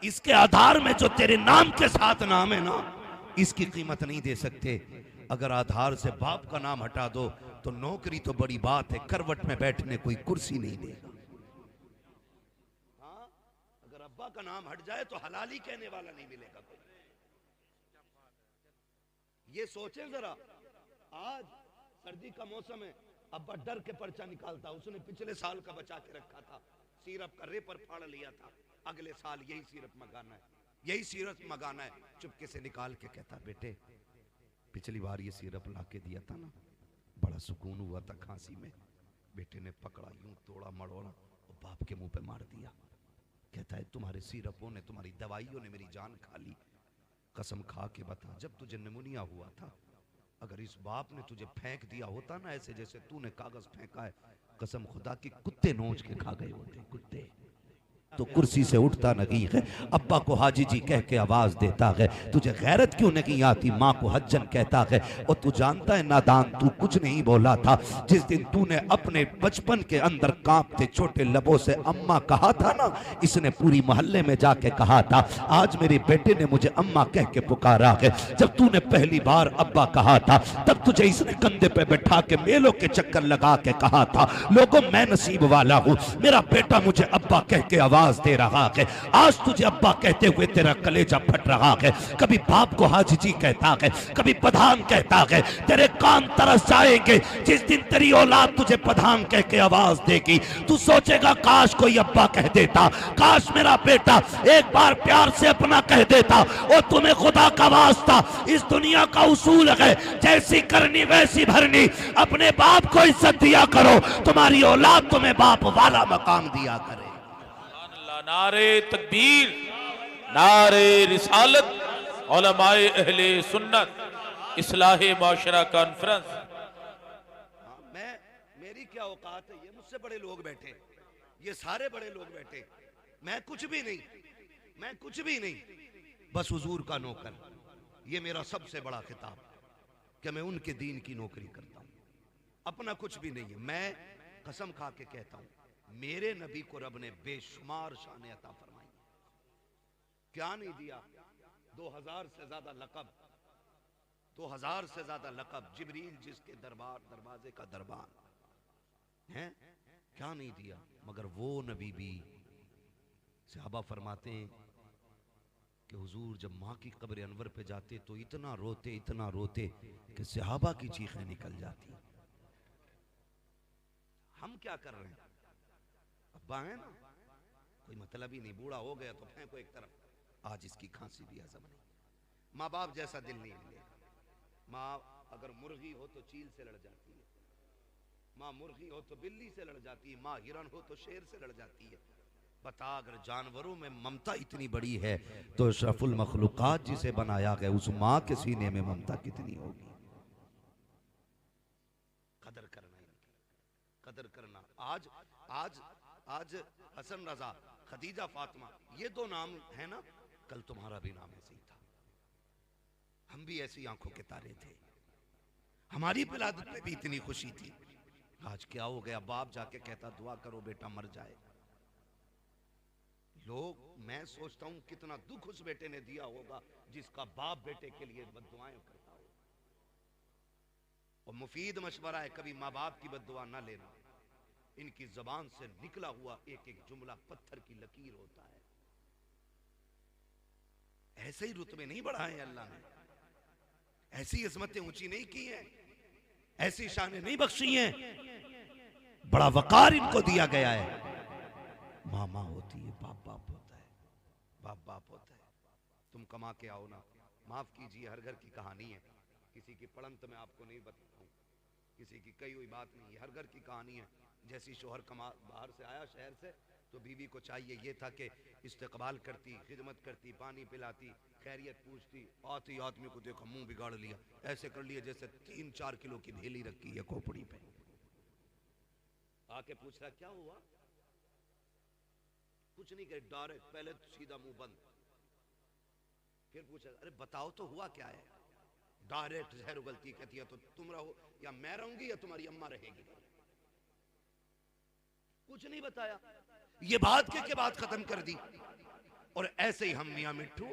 इसके आधार में जो तेरे नाम के साथ नाम है ना, इसकी कीमत नहीं दे सकते। अगर आधार से बाप का नाम हटा दो तो नौकरी तो बड़ी बात है, करवट में बैठने कोई कुर्सी नहीं देगा। हाँ, अगर अब्बा का नाम हट जाए तो हलाली कहने वाला नहीं मिलेगा कोई। ये सोचें जरा, आज सर्दी का मौसम है, अब्बा डर के पर्चा निकालता, उसने पिछले साल का बचा के रखा था, सिरप का रेपर फाड़ लिया था, अगले साल यही सिरप मंगाना है, यही सिरप मंगाना है। चुपके से निकाल के कहता, बेटे पिछली बार ये सिरप ला के दिया था ना, बड़ा सुकून हुआ था खांसी में। बेटे ने पकड़ा, यूं तोड़ा मड़ोड़ा और बाप के मुंह पे मार दिया। कहता है तुम्हारे सिरपों ने, तुम्हारी दवाइयों ने मेरी जान खा ली। कसम खा के बता, जब तुझे निमोनिया हुआ था, अगर इस बाप ने तुझे फेंक दिया होता ना ऐसे जैसे तूने कागज फेंका है, कसम खुदा की कुत्ते नोच के खा गए होते, कुत्ते। तो कुर्सी से उठता नहीं है, अब्बा को हाजी जी कह के आवाज देता है। तुझे गैरत क्यों नहीं आती, माँ को हज्जन कहता है। और तू जानता है नादान, तू कुछ नहीं बोला था जिस दिन तूने अपने बचपन के अंदर कांपते छोटे लबों से अम्मा कहा था ना, इसने पूरी मोहल्ले में जाके कहा था। आज मेरे बेटे ने मुझे अम्मा कह के पुकारा है। जब तूने पहली बार अब्बा कहा था, तब तुझे इसने कंधे पे बैठा के मेलों के चक्कर लगा के कहा था, लोगों मैं नसीब वाला हूँ, मेरा बेटा मुझे अब्बा कह के आवाज दे रहा है। आज तुझे अब्बा कहते हुए तेरा कलेजा फट रहा है। कभी बाप को हाजी जी कहता है, कभी प्रधान कहता है। तेरे कान तरस जाएंगे जिस दिन तेरी औलाद तुझे प्रधान कह के आवाज देगी। तू सोचेगा काश कोई अब्बा कह देता, काश मेरा बेटा एक बार प्यार से अपना कह देता। और तुम्हें खुदा का वास्ता, इस दुनिया का उसूल है, जैसी करनी वैसी भरनी। अपने बाप को इज्जत दिया करो, तुम्हारी औलाद तुम्हें बाप वाला मकाम दिया करे। नारे तकबीर, नारे रिसालत, उलमाए अहले सुन्नत, इस्लाहे माशरा कॉन्फ्रेंस। मेरी क्या औकात है, ये मुझसे बड़े लोग बैठे, ये सारे बड़े लोग बैठे, मैं कुछ भी नहीं, मैं कुछ भी नहीं, बस हुजूर का नौकर। ये मेरा सबसे बड़ा खिताब कि मैं उनके दीन की नौकरी करता हूं, अपना कुछ भी नहीं है। मैं कसम खा के कहता हूं, मेरे नबी को रब ने बेशुमार शान अता फरमाई। क्या नहीं दिया? 2000 से ज्यादा लकब, 2000 से ज्यादा लकब। जिब्रील जिसके दरवाजे का दरबार है, क्या नहीं दिया? मगर वो नबी भी, सहाबा फरमाते हैं कि हुजूर जब माँ की कब्र अनवर पे जाते तो इतना रोते कि सहाबा की चीखें निकल जाती। हम क्या कर रहे हैं? अब्बा है ना, कोई मतलब ही नहीं, बूढ़ा हो गया तो फेंको एक तरफ, आज इसकी खांसी भी हजम नहीं। माँ बाप जैसा दिल नहीं मिलेगा। माँ अगर मुर्गी हो तो चील से लड़ जाती है, माँ मुर्गी हो तो बिल्ली से लड़ जाती है, माँ हिरन हो तो शेर से लड़ जाती है। बता, अगर जानवरों में ममता इतनी बड़ी है तो अशरफुल मखलूकात जिसे बनाया गया उस माँ के सीने में ममता कितनी होगी। कदर करना, इनकी कदर करना। आज आज आज हसन रजा, खदीजा, फातिमा, ये दो नाम है ना, कल तुम्हारा भी नाम ऐसे ही था। हम भी ऐसी आंखों के तारे थे, हमारी विलादत में भी इतनी खुशी थी। आज क्या हो गया? बाप जाके कहता दुआ करो बेटा मर जाए। लोग, मैं सोचता हूं कितना दुख उस बेटे ने दिया होगा जिसका बाप बेटे के लिए बद्दुआएं करता हो। और मुफीद मशवरा है, कभी माँ बाप की बद्दुआ ना लेना। इनकी जबान से निकला हुआ एक एक जुमला पत्थर की लकीर होता है। ऐसे ही रुतबे नहीं बढ़ाए अल्लाह ने, ऐसी इज़्ज़तें ऊंची नहीं की हैं, ऐसी शानें नहीं बख्शी हैं। बड़ा वकार इनको दिया गया है। माँ माँ होती है, बाप बाप होता है, बाप बाप होता है। तुम कमा के आओ ना, माफ कीजिए, हर घर की कहानी है, किसी की पड़ंत में आपको नहीं बताऊं, किसी की कही हुई बात नहीं है, हर घर की कहानी है। जैसी शोहर बाहर से आया शहर से, तो बीवी को चाहिए ये था कि इस्तकबाल करती, खिदमत करती, पानी पिलाती, खैरियत पूछती। आती आदमी को देखो मुंह बिगाड़ लिया, ऐसे कर लिया जैसे 3-4 किलो की भेली रखी है खोपड़ी पे। आके पूछ रहा क्या हुआ? कुछ नहीं कहे, डायरेक्ट पहले सीधा मुंह बंद। फिर पूछा अरे बताओ तो हुआ क्या है? डायरेक्ट जहर उगलती, कहती है तो तुम रहो या मैं रहूंगी या तुम्हारी अम्मा रहेगी। कुछ नहीं बताया, ये बात के बात खत्म कर दी। और ऐसे ही हम मियां मिट्ठू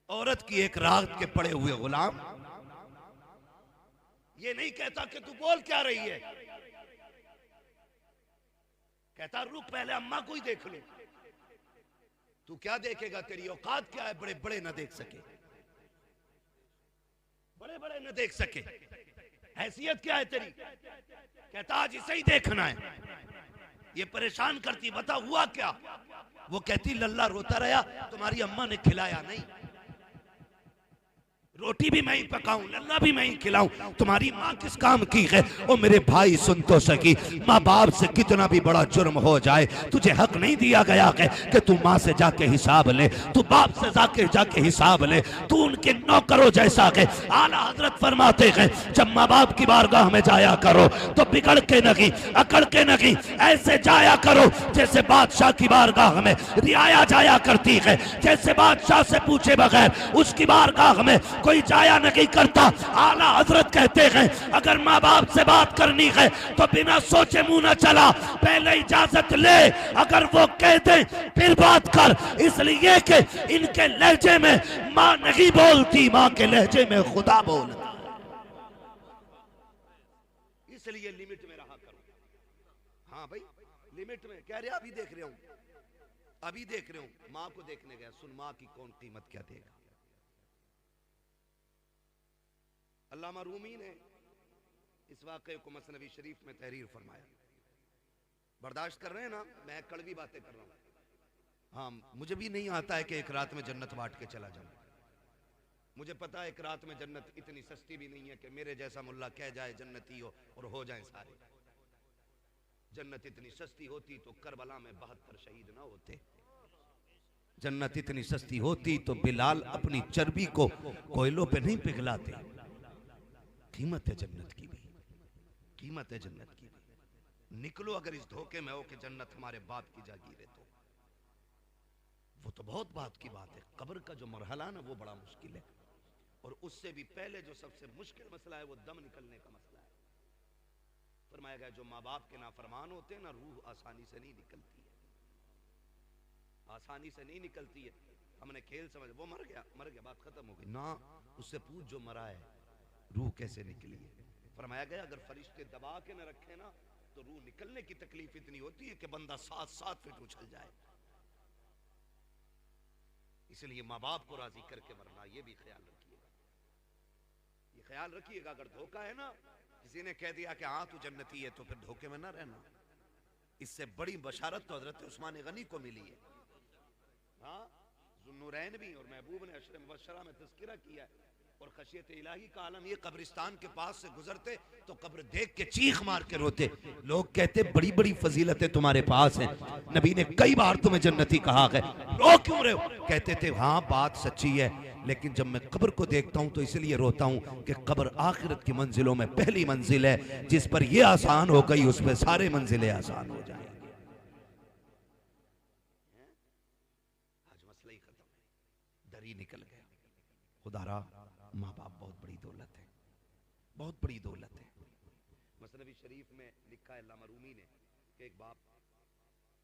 औरत की एक रात के पड़े हुए गुलाम। ये नहीं कहता कि तू बोल क्या रही है, कहता रुक पहले अम्मा को ही देख लो। तू क्या देखेगा, तेरी औकात क्या है, बड़े बड़े न देख सके, बड़े बड़े न देख सके, हैसियत क्या है तेरी। कहता आज इसे ही देखना है। ये परेशान करती, बता हुआ क्या। वो कहती लल्ला रोता रहा, तुम्हारी अम्मा ने खिलाया नहीं, रोटी भी मैं ही पकाऊं, लल्ला भी मैं ही खिलाऊं, तुम्हारी माँ किस काम की है। ओ मेरे भाई सुन तो सकी, माँ बाप से कितना भी बड़ा जुर्म हो जाए, तुझे हक नहीं दिया गया है कि तू माँ से जाके हिसाब ले, तू बाप से जाके हिसाब ले, तू उनके नौकरों जैसा है। आला हजरत फरमाते हैं जब माँ बाप की बारगाह में जाया करो तो बिगड़ के नहीं, अकड़ के नहीं, ऐसे जाया करो जैसे बादशाह की बारगाह में रियाया जाया करती है, जैसे बादशाह से पूछे बगैर उसकी बारगाह में कोई जाया नहीं करता। आला हजरत कहते हैं अगर माँ बाप से बात करनी है तो बिना सोचे मुंह न चला, पहले इजाजत ले, अगर वो कह दे फिर बात कर, इसलिए कि इनके लहजे में माँ नहीं बोलती, माँ के लहजे में खुदा बोलता, इसलिए लिमिट में रहा करो। हाँ भाई लिमिट में, कह रहे अभी देख रहे हूं, अभी देख रहे हूं, माँ को देखने गया, सुन माँ की कौन कीमत क्या देगा। अल्लामा रूमी ने इस वाक़े को मसनवी शरीफ में तहरीर फरमाया। बर्दाश्त कर रहे हैं ना, मैं कड़वी बातें कर रहा हूं। हाँ मुझे भी नहीं आता है कि एक रात में जन्नत बांट के चला जाऊं। मुझे पता है एक रात में जन्नत इतनी सस्ती भी नहीं है कि मेरे जैसा मुल्ला कह जाए जन्नती हो और हो जाए सारे। जन्नत इतनी सस्ती होती तो करबला में 72 शहीद ना होते। जन्नत इतनी सस्ती होती तो बिलाल अपनी चर्बी को कोयलों पे नहीं पिघलाते। कीमत है जन्नत की भी, कीमत है जन्नत की भी। निकलो अगर इस धोखे में हो कि जन्नत हमारे बाप की जागीर है तो वो तो बहुत बात की बात है। कब्र का जो मरहला ना वो बड़ा मुश्किल है, और उससे भी पहले जो सबसे मुश्किल मसला है वो दम निकलने का मसला है। फरमाया गया जो माँ बाप के नाफरमान होते हैं ना, रूह आसानी से नहीं निकलती है, आसानी से नहीं निकलती है। हमने खेल समझ, वो मर गया बात खत्म हो गई ना, उससे पूछ जो मरा है रूह कैसे निकली है। फरमाया गया अगर फरिश्ते दबा के न रखे ना तो रूह निकलने की तकलीफ इतनी होती है कि बंदा 7-7 फीट उछल जाए। इसलिए माँ बाप को राजी करके मरना, ये भी ख्याल रखिएगा, ये ख्याल रखिएगा। अगर धोखा है ना, किसी ने कह दिया कि हाँ तू जन्नती है, तो फिर धोखे में ना रहना। इससे बड़ी बशारत तो हजरत उस्मान गनी को मिली है। हाँ ज़ुन्नुरैन भी और महबूब ने अशर मुबश्शरा में तज़किरा किया है। और खशियत इलाही का आलम ये, कब्रिस्तान के पास से गुजरते तो कब्र देख के चीख मार के रोते। लोग कहते बड़ी बड़ी फजीलतें तुम्हारे पास हैं, नबी ने कई बार तुम्हें जन्नती कहा है, रो क्यों रहे हो। कहते थे हाँ बात सच्ची है, लेकिन जब मैं कब्र को देखता हूं तो इसलिए रोता हूं कि कब्र आखिरत की मंजिलों में पहली मंजिल है, जिस पर यह आसान हो गई उस पर सारे मंजिलें आसान हो जाएंगी। आज मसला ही खत्म है, डर ही निकल गया। खुदारा माँ बाप बहुत बड़ी दौलत है, बहुत बड़ी दौलत है। मसनवी शरीफ में लिखा है अल्लामा रूमी ने कि एक बाप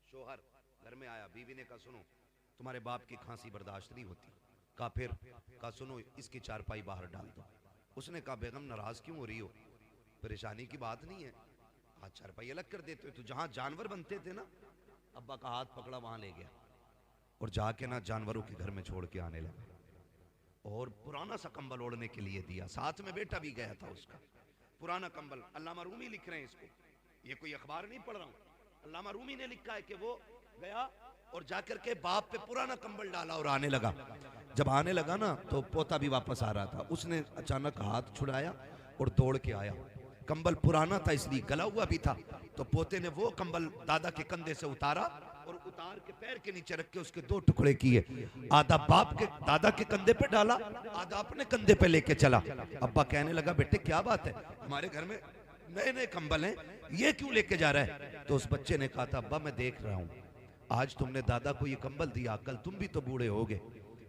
शोहर घर में आया, बीवी ने कहा सुनो तुम्हारे बाप की खांसी बर्दाश्त नहीं होती। कहा फिर, कहा सुनो इसकी चारपाई बाहर डाल दो। उसने कहा बेगम नाराज क्यों हो रही हो, परेशानी की बात नहीं है, आज चारपाई अलग कर देते हो। तो जहां जानवर बनते थे ना, अब्बा का हाथ पकड़ा वहां ले गया और जाके ना जानवरों के घर में छोड़ के आने लगा, और पुराना सा कंबल ओढ़ने के लिए दिया, साथ में बेटा भी गया था उसका। पुराना कंबल, अल्लामा रूमी लिख रहे हैं इसको, ये कोई अखबार नहीं पढ़ रहा हूं, अल्लामा रूमी ने लिखा है कि वो गया और जाकर के बाप पे पुराना कंबल डाला और आने लगा। जब आने लगा ना तो पोता भी वापस आ रहा था, उसने अचानक हाथ छुड़ाया और दौड़ के आया। कंबल पुराना था इसलिए गला हुआ भी था, तो पोते ने वो कंबल दादा के कंधे से उतारा और उतार के पैर के नीचे रख के उसके 2 टुकड़े किए। आधा बाप के दादा के कंधे पे डाला, आधा अपने कंधे पे लेके चला। अब्बा कहने लगा बेटे क्या बात है, हमारे घर में नए नए कंबल हैं, ये क्यों लेके जा रहा है। तो उस बच्चे ने कहा था अब्बा मैं देख रहा हूँ आज तुमने दादा को ये कंबल दिया, कल तुम भी तो बूढ़े होगे,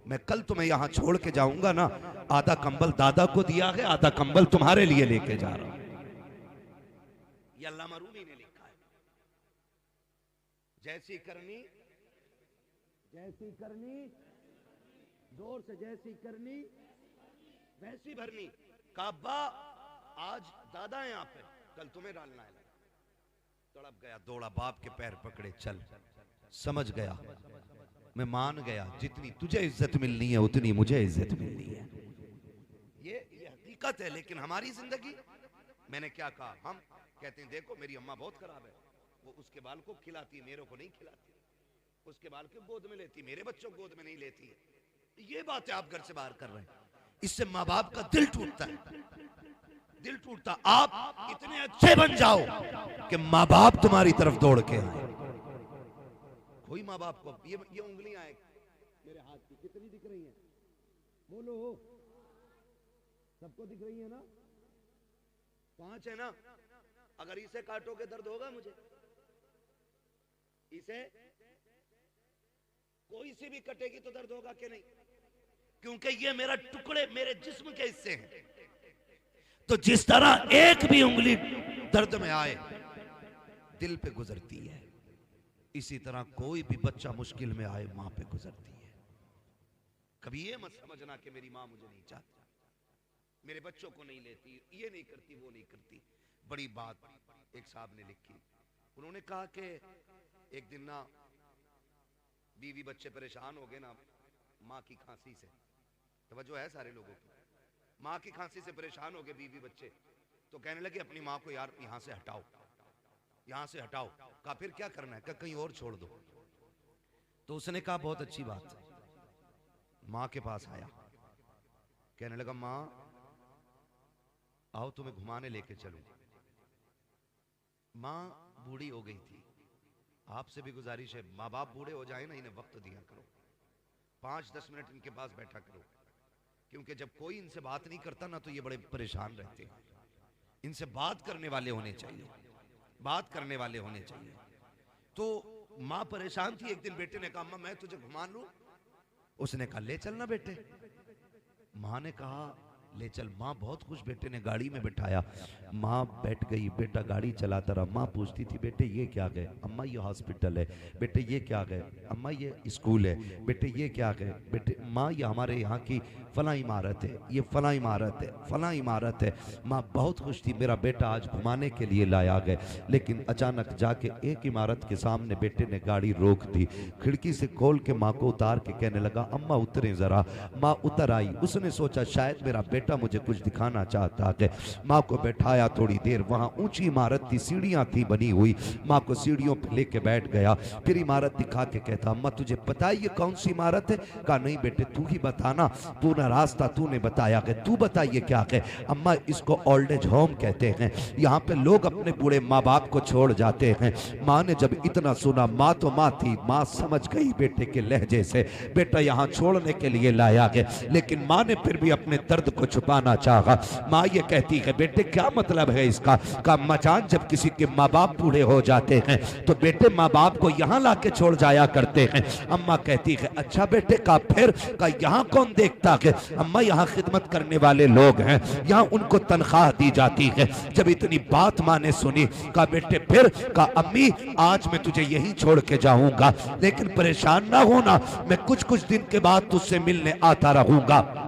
मैं कल तुम्हें यहाँ छोड़ के जाऊंगा ना, आधा कंबल दादा को दिया है, आधा कंबल तुम्हारे लिए लेके जा रहा हूं। ये अल्लामा रूमी ने लिखा है। जैसी करनी जैसी करनी, जोर से, जैसी करनी वैसी भरनी। काबा आज दादा है यहाँ पे, कल तुम्हें डालना है। तड़प गया, दौड़ा, बाप के पैर पकड़े, चल। समझ गया, मैं मान गया, जितनी तुझे इज्जत मिलनी है उतनी मुझे इज्जत मिलनी है। ये हकीकत है। लेकिन हमारी जिंदगी, मैंने क्या कहा, हम कहते हैं देखो मेरी अम्मा बहुत खराब है, वो उसके बाल को खिलाती है, मेरे को नहीं खिलाती, उसके बाल को गोद में लेती, मेरे बच्चों को गोद में नहीं लेती है। ये बातें आप घर से बाहर कर रहे हैं, इससे माँ बाप का दिल टूटता है, दिल टूटता। आप इतने अच्छे बन जाओ कि माँ बाप तुम्हारी तरफ दौड़ के आए। कोई माँ बाप को ये उंगलियां हैं मेरे हाथ की कितनी दिख रही हैं? बोलो, सबको दिख रही है ना? 5 है ना? अगर इसे काटोगे दर्द होगा मुझे? इसे कोई सी भी कटेगी तो दर्द होगा कि नहीं? क्योंकि ये मेरा टुकड़े, मेरे जिस्म के हिस्से हैं। तो जिस तरह एक भी उंगली दर्द में आए दिल पे गुजरती है, इसी तरह कोई भी बच्चा मुश्किल में आए मां पे गुजरती है। कभी ये मत समझना कि मेरी मां मुझे नहीं चाहती, मेरे बच्चों को नहीं लेती, ये नहीं करती, वो नहीं करती। बड़ी बात एक साहब ने लिखी, उन्होंने कहा कि एक दिन ना बीवी बच्चे परेशान हो गए ना माँ की खांसी से। तवज्जो है सारे लोगों की? माँ की खांसी से परेशान हो गए बीवी बच्चे, तो कहने लगे अपनी माँ को यार यहाँ से हटाओ, यहाँ से हटाओ। कहा फिर क्या करना है? कहा कहीं और छोड़ दो। तो उसने कहा बहुत अच्छी बात। माँ के पास आया, कहने लगा माँ आओ तुम्हें घुमाने लेके चलूं। माँ बूढ़ी हो गई थी, आपसे भी गुजारिश है माँ बाप बूढ़े हो जाए ना, इन्हें वक्त दिया करो, 5-10 मिनट इनके पास बैठा करो, क्योंकि जब कोई इनसे बात नहीं करता ना तो ये बड़े परेशान रहते हैं। इनसे बात करने वाले होने चाहिए, बात करने वाले होने चाहिए। तो माँ परेशान थी। एक दिन बेटे ने कहा अम्मा मैं तुझे घुमा लूं? उसने कहा ले चलना बेटे। माँ ने कहा ले चल। माँ बहुत खुश, बेटे ने गाड़ी में बिठाया, माँ बैठ गई, बेटा गाड़ी चलाता रहा। माँ पूछती थी बेटे ये क्या गए? अम्मा ये हॉस्पिटल है। बेटे ये क्या गए? अम्मा ये स्कूल है। बेटे ये क्या गए? बेटे माँ ये हमारे यहाँ की फला इमारत है, ये फला इमारत है, फला इमारत है। माँ बहुत खुश थी, मेरा बेटा आज घुमाने के लिए लाया गए। लेकिन अचानक जाके एक इमारत के सामने बेटे ने गाड़ी रोक दी, खिड़की से खोल के माँ को उतार के कहने लगा अम्मा उतरे जरा। माँ उतर आई। उसने सोचा शायद मेरा बेटा मुझे कुछ दिखाना चाहता है। माँ को बैठाया, थोड़ी देर वहाँ ऊंची इमारत थी, सीढ़ियाँ थी बनी हुई। माँ को सीढ़ियों पर लेके बैठ गया, फिर इमारत दिखा के कहता अम्मा तुझे पता है ये कौन सी इमारत है? कहा नहीं बेटे तू ही बताना, पूरा रास्ता तूने बताया कि तू बताइए क्या है? अम्मा इसको ओल्ड एज होम कहते हैं, यहाँ पे लोग अपने बूढ़े माँ बाप को छोड़ जाते हैं। माँ ने जब इतना सुना, माँ तो माँ थी, माँ समझ गई बेटे के लहजे से बेटा यहाँ छोड़ने के लिए लाया गया। लेकिन माँ ने फिर भी अपने दर्द को छुपाना चाहा। माँ ये कहती है बेटे क्या मतलब है इसका? का अम्मा जान जब किसी के माँ बाप बूढ़े हो जाते हैं तो बेटे माँ बाप को यहाँ ला के छोड़ जाया करते हैं। अम्मा कहती है अच्छा बेटे। का फिर? का यहाँ कौन देखता है? अम्मा यहाँ खिदमत करने वाले लोग हैं, यहाँ उनको तनख्वाह दी जाती है। जब इतनी बात माँ ने सुनी, का बेटे फिर? का अम्मी आज मैं तुझे यहीं छोड़ के जाऊंगा, लेकिन परेशान ना होना, मैं कुछ कुछ दिन के बाद तुझसे मिलने आता रहूंगा।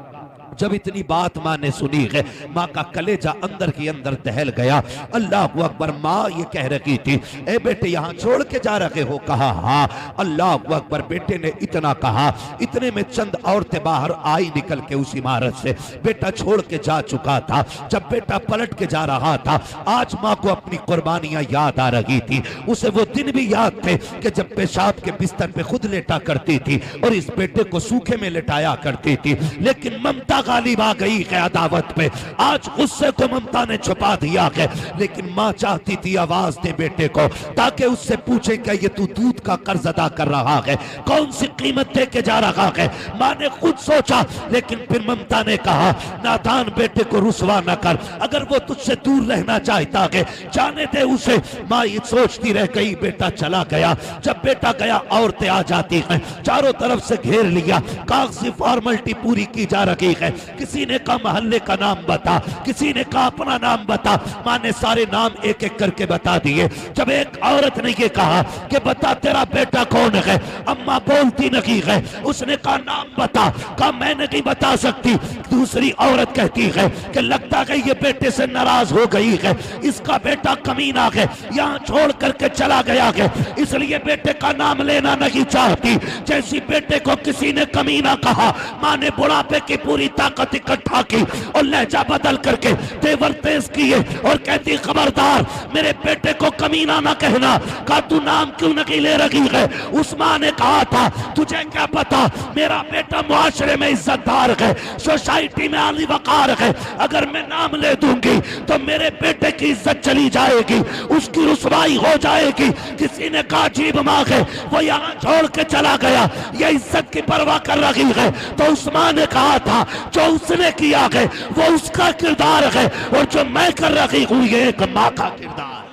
जब इतनी बात माँ ने सुनी है, माँ का कलेजा अंदर के अंदर दहल गया। अल्लाह अकबर। माँ ये कह रही थी ए बेटे यहाँ छोड़ के जा रहे हो? कहा हाँ। अल्लाह अकबर। बेटे ने इतना कहा, इतने में चंद औरतें बाहर आई निकल के उस इमारत से। बेटा छोड़ के जा चुका था। जब बेटा पलट के जा रहा था, आज माँ को अपनी कुर्बानियां याद आ रही थी। उसे वो दिन भी याद थे कि जब पेशाब के बिस्तर पे खुद लेटा करती थी और इस बेटे को सूखे में लेटाया करती थी। लेकिन ममता गालिब आ गई है अदावत पे। आज गुस्से को ममता ने छुपा दिया है, लेकिन माँ चाहती थी आवाज दे बेटे को, ताकि उससे पूछे कि ये तू दूध का कर्ज अदा कर रहा है, कौन सी कीमत दे के जा रहा है। माँ ने खुद सोचा, लेकिन फिर ममता ने कहा नादान बेटे को रुसवा न कर, अगर वो तुझसे दूर रहना चाहता है जाने दे उसे। माँ ये सोचती रह गई। बेटा चला गया। जब बेटा गया, औरतें आ जाती हैं, चारों तरफ से घेर लिया, कागजी फॉर्मेलिटी पूरी की जा रही है। किसी ने कहा मोहल्ले का नाम बता, किसी ने कहा अपना नाम बता। माँ ने सारे नाम एक एक करके बता दिए। जब एक औरत ने ये कहा कि बता तेरा बेटा कौन है, अम्मा बोलती नहीं है। उसने कहा नाम बता, कहा मैं नहीं बता सकती। दूसरी औरत कहती है कि लगता है ये बेटे से नाराज हो गई है, इसका बेटा कमीना है, यहाँ छोड़ करके चला गया है, इसलिए बेटे का नाम लेना नहीं चाहती। जैसी बेटे को किसी ने कमीना कहा, माँ ने बुढ़ापे की पूरी ताकत इकट्ठा की और लहजा बदल करके तेवर तेज किए और कहती खबरदार मेरे बेटे को कमीना ना कहना। कहा तू नाम क्यों नहीं ले रही है? उस माँ ने कहा था तुझे क्या पता, मेरा बेटा मुआशरे में इज्जतदार है, सोसाइटी में आली वकार है, अगर मैं नाम ले दूंगी तो मेरे बेटे की इज्जत चली जाएगी, उसकी रुसवाई हो जाएगी। किसी ने कहा अजीब माँ है, वो यहाँ छोड़ के चला गया, ये इज्जत की परवाह कर रही है। तो उस माँ ने कहा था जो उसने किया है वो उसका किरदार है और जो मैं कर रही हूँ ये एक माँ का किरदार है।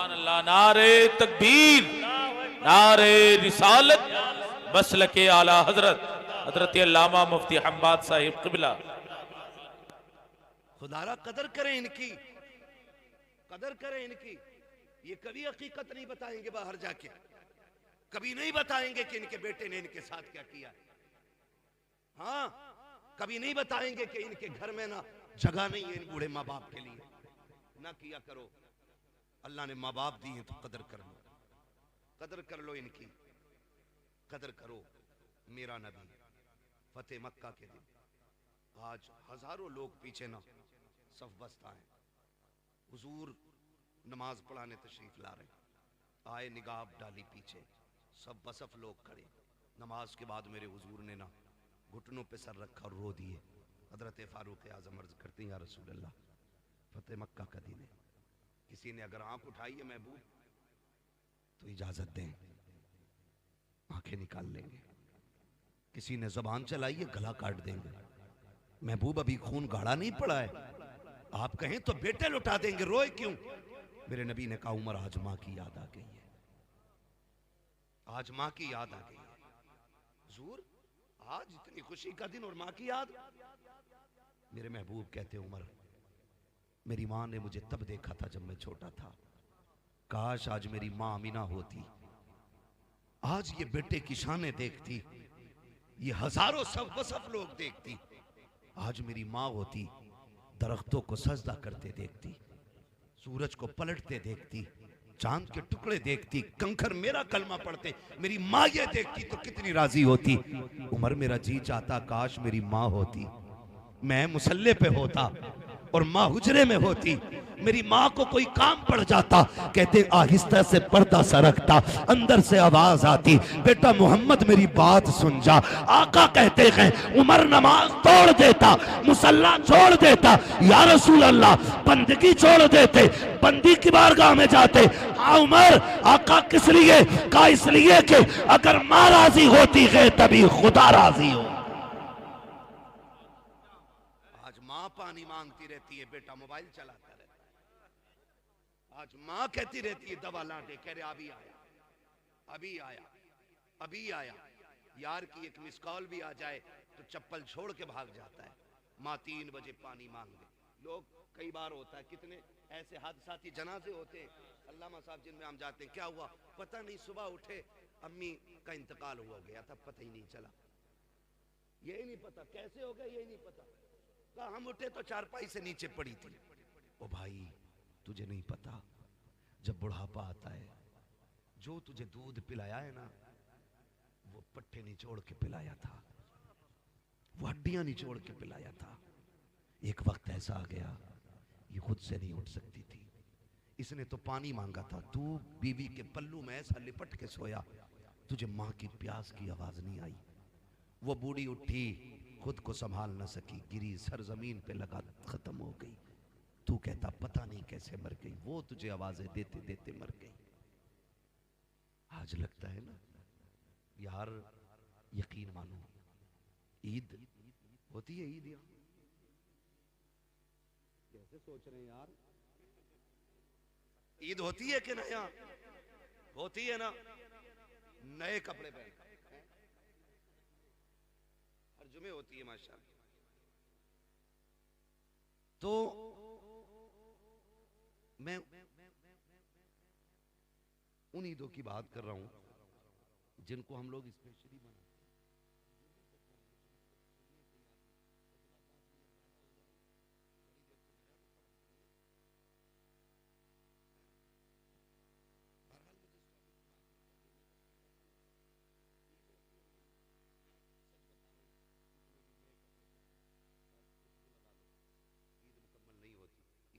अल्लाह, नारे तकबीर, नारे रिसालत, मसलके आला हजरत हजरत अल्लामा मुफ्ती हम्माद साहिब क़िबला। खुदारा कदर करें इनकी, कदर करें इनकी। ये कभी हकीकत नहीं बताएंगे बाहर जाके, कभी नहीं बताएंगे कि इनके बेटे ने इनके साथ क्या किया। हाँ, कभी नहीं बताएंगे कि इनके घर में ना जगह नहीं है इन बूढ़े माँ बाप के लिए। ना किया करो, अल्लाह ने माँ बाप दिए तो कदर कर लो, कदर कर लो इनकी, कदर करो। मेरा नबी फतेह मक्का के दिन आज हजारों लोग पीछे ना सफ बस्ता है, हुजूर नमाज पढ़ाने तशरीफ ला रहे, आए निगाह डाली पीछे, सब बसफ लोग खड़े। नमाज के बाद मेरे हुजूर ने ना घुटनों पे सर रखा और रो दिए। हजरत फारूक आजम अर्ज करते हैं या रसूल अल्लाह, फतेह मक्का का दिन है, किसी ने अगर आंख उठाई है महबूब तो इजाजत दें, आंखें निकाल लेंगे। किसी ने जबान चलाई है गला काट देंगे। महबूब अभी खून गाढ़ा नहीं पड़ा है, आप कहें तो बेटे लुटा देंगे, रोए क्यों? मेरे नबी ने कहा उमर आज माँ की याद आ गई है, आज माँ की याद आ गई है। हुजूर आज इतनी खुशी का दिन और माँ की याद। मेरे महबूब कहते उमर मेरी माँ ने मुझे तब देखा था जब मैं छोटा था, काश आज मेरी माँ अमीना होती, आज ये बेटे की शानें देखती, ये हजारों सब वसफ लोग देखती। आज मेरी माँ होती, दरख्तों को सजदा करते देखती, सूरज को पलटते देखती, चांद के टुकड़े देखती, कंकर मेरा कलमा पढ़ते, मेरी माँ ये देखती तो कितनी राजी होती। उमर मेरा जी चाहता काश मेरी माँ होती, मैं मुसल्ले पे होता और माँ हुजरे में होती, मेरी माँ को कोई काम पड़ जाता, कहते आहिस्ता से पर्दा सरकता, अंदर से आवाज आती बेटा मोहम्मद मेरी बात सुन जा। आका कहते हैं उमर नमाज तोड़ देता, मुसल्ला छोड़ देता, या रसूल अल्लाह बंदगी छोड़ देते, बंदी की बारगाह में जाते। हाँ उमर, आका किस लिए? कहा इसलिए कि अगर माँ राजी होती है तभी खुदा राजी हो। पानी मांगती रहती है, बेटा मोबाइल चलाता रहता है। आज माँ कहती रहती है दवा ला दे, कह रहे अभी आया, अभी आया, अभी आया। यार की एक मिस कॉल भी आ जाए तो चप्पल छोड़ के भाग जाता है। माँ 3 बजे पानी मांग ले। लोग कई बार होता है, कितने ऐसे हादसाती जनाजे होते हैं अल्लामा साहब जिनमें हम जाते हैं, क्या हुआ पता नहीं, सुबह उठे अम्मी का इंतकाल हुआ गया था, पता ही नहीं चला, यही नहीं पता कैसे हो गया, यही नहीं पता। हम उठे तो चारपाई से नीचे पड़ी थी। ओ भाई तुझे नहीं पता, जब बुढ़ापा आता है जो तुझे दूध पिलाया है ना वो पट्टे निचोड़ के पिलाया था, वो हड्डियां निचोड़ के पिलाया था। एक वक्त ऐसा आ गया ये खुद से नहीं उठ सकती थी, इसने तो पानी मांगा था, तू बीवी के पल्लू में ऐसा लिपट के सोया, तुझे माँ की प्यास की आवाज नहीं आई। वो बूढ़ी उठी, खुद को संभाल न सकी, गिरी, सर जमीन पे लगा, खत्म हो गई। तू कहता पता नहीं कैसे मर गई, वो तुझे आवाजें देते देते मर गई। आज लगता है ना यार, यकीन मानो ईद होती है, ईद यहाँ कैसे सोच रहे हैं यार, ईद होती है कि ना? यहाँ होती है ना, नए कपड़े पहन जुमे होती है माशाअल्लाह, तो मैं उन ईदों की बात कर रहा हूं जिनको हम लोग स्पेशली मनाते हैं।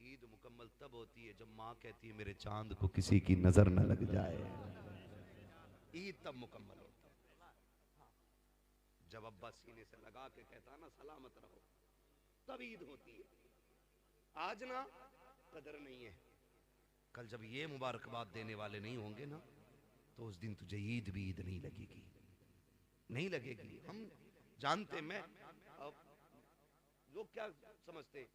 ईद मुकम्मल तब होती है जब माँ कहती है मेरे चांद को किसी की नजर न लग जाए। ईद तब मुकम्मल होती है जब अब्बा सीने से लगा के कहता है ना सलामत रहो, तब ईद होती है। आज ना कदर नहीं है। कल जब ये मुबारकबाद देने वाले नहीं होंगे ना, तो उस दिन तुझे ईद भी ईद नहीं लगेगी, नहीं लगेगी। हम जानते, मैं लोग क्या समझते,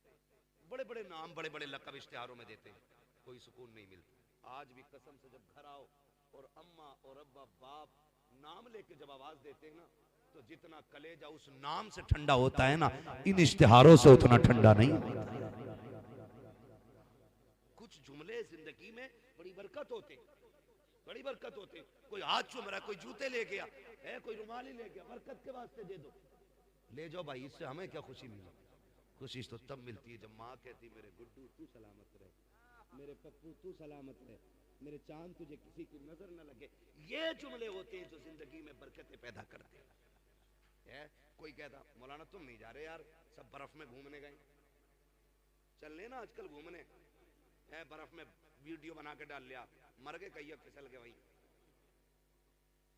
बड़े बड़े नाम बड़े बड़े लक़ब इश्तिहारों में देते हैं, कोई सुकून नहीं मिलता। आज भी कसम से जब घर आओ और अम्मा और अब्बा बाप नाम लेके जब आवाज देते हैं ना, तो जितना कलेजा उस नाम से ठंडा होता है ना, इन इश्तिहारों से उतना ठंडा नहीं होता। कुछ जुमले जिंदगी में बड़ी बरकत होते, बड़ी बरकत होते। कोई हाथ चूम रहा है, कोई जूते ले गया है, कोई रुमाल ही ले गया, बरकत के वास्ते दे दो, ले जाओ भाई, इससे हमें क्या खुशी मिली। खुशी तो तब मिलती है जब माँ कहती मेरे गुड्डू तू सलामत रहे, मेरे पप्पू तू सलामत रहे, मेरे चांद तुझे किसी की नजर न लगे। ये जुमले होते हैं जो जिंदगी में बरकतें पैदा करते हैं। कोई कहता मौलाना तुम नहीं जा रहे यार, सब बर्फ में घूमने गए, चलने ना आजकल घूमने, बर्फ में वीडियो बना के डाल लिया, मर गए कहीं, फिसल गए वहीं।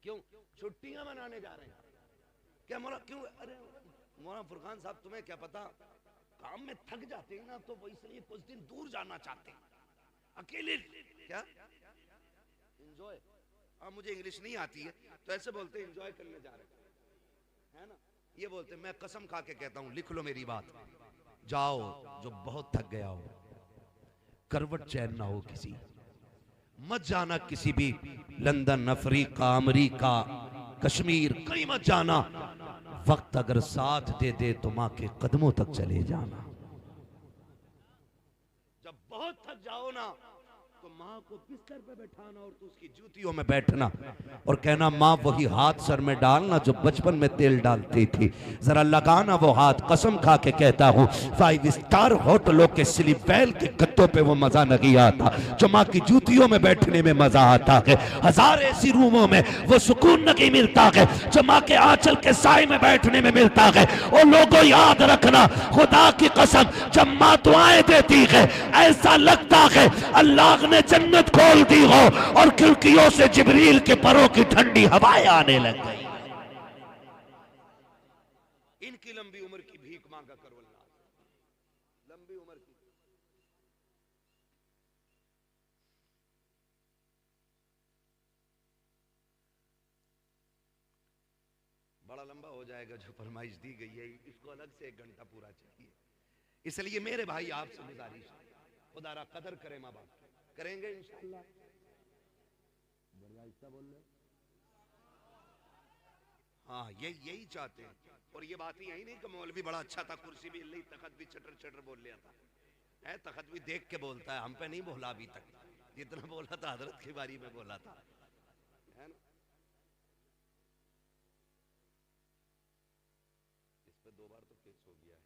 क्यों? छुट्टियां मनाने जा रहे हैं क्या मौला? क्यों? अरे मौलाना फुरकान साहब तुम्हें क्या पता, काम में थक जाते हैं ना, तो वो इसलिए कुछ दिन दूर जाना चाहते हैं, अकेले। क्या एंजॉय? मुझे इंग्लिश नहीं आती है तो ऐसे बोलते हैं एंजॉय करने जा रहे हैं ना। ये बोलते, मैं कसम खा के कहता हूं, लिख लो मेरी बात, जाओ जो बहुत थक गया हो, करवट चैन ना हो किसी, मत जाना किसी भी लंदन, अफ्रीका, अमेरिका, कश्मीर, कहीं मत जाना। वक्त अगर साथ दे दे तो माँ के कदमों तक चले जाना। जब बहुत थक जाओ ना, तो माँ को बिस्तर पे बैठाना और तो उसकी जूतियों में बैठना और कहना माँ वही हाथ सर में डालना जो बचपन में तेल डालती थी, जरा लगाना वो हाथ। कसम खा के कहता हूँ, 5 स्टार होटलों के स्लीप वेल के गद्दों पे वो मजा नहीं आता जो माँ की जूतियों में बैठने में मजा आता है। 1000 ऐसी रूमों में वो सुकून नहीं मिलता है जो माँ के आंचल के साए में बैठने में मिलता है। और लोगों याद रखना, खुदा की कसम, जब माँ दुआएं देती है ऐसा लगता है अल्लाह ने जन्नत खोल दी हो और खिड़कियों से जिब्रील के परों की ठंडी हवाएं आने लग गई। इनकी लंबी उम्र की भीख मांगा करो अल्लाह, लंबी उम्र की। बड़ा लंबा हो जाएगा जो फरमाइश दी गई है, इसको अलग से 1 घंटा पूरा चाहिए। इसलिए मेरे भाई आपसे गुजारिश, खुदा कदर करें माँ बाप, करेंगे इंशाअल्लाह। बढ़िया हिस्सा बोल रहे, हाँ यही चाहते हैं। और ये बात ही यही नहीं कि मौलवी बड़ा अच्छा था, कुर्सी भी हिल, तखत भी चटर चटर बोल लिया था, है तखत भी देख के बोलता है, हम पे नहीं बोला अभी तक, जितना बोला था हजरत की बारी में बोला था, है ना। इस पे 2 बार तो केस हो गया है।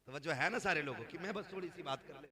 तो जो है ना सारे लोगों की, मैं बस थोड़ी सी बात कर ले।